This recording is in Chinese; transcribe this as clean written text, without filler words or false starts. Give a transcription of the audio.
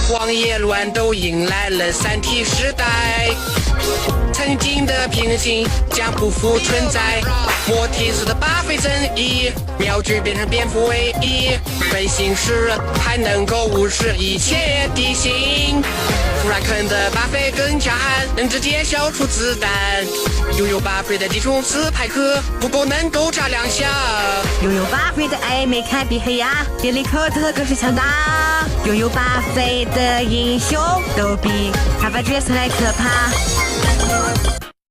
荒野乱斗迎来了三体时代，曾经的平行将不复存在，魔体式的巴菲正义，妙举变成蝙蝠唯一，飞行时还能够无视一切地形。弗兰肯的巴菲更强悍，能直接消除子弹。拥有巴菲的地中斯派克，不够能够炸两下。拥有巴菲的艾美凯比黑亚，电力科特更是强大。拥有巴菲的英雄，都比他把角色来可怕。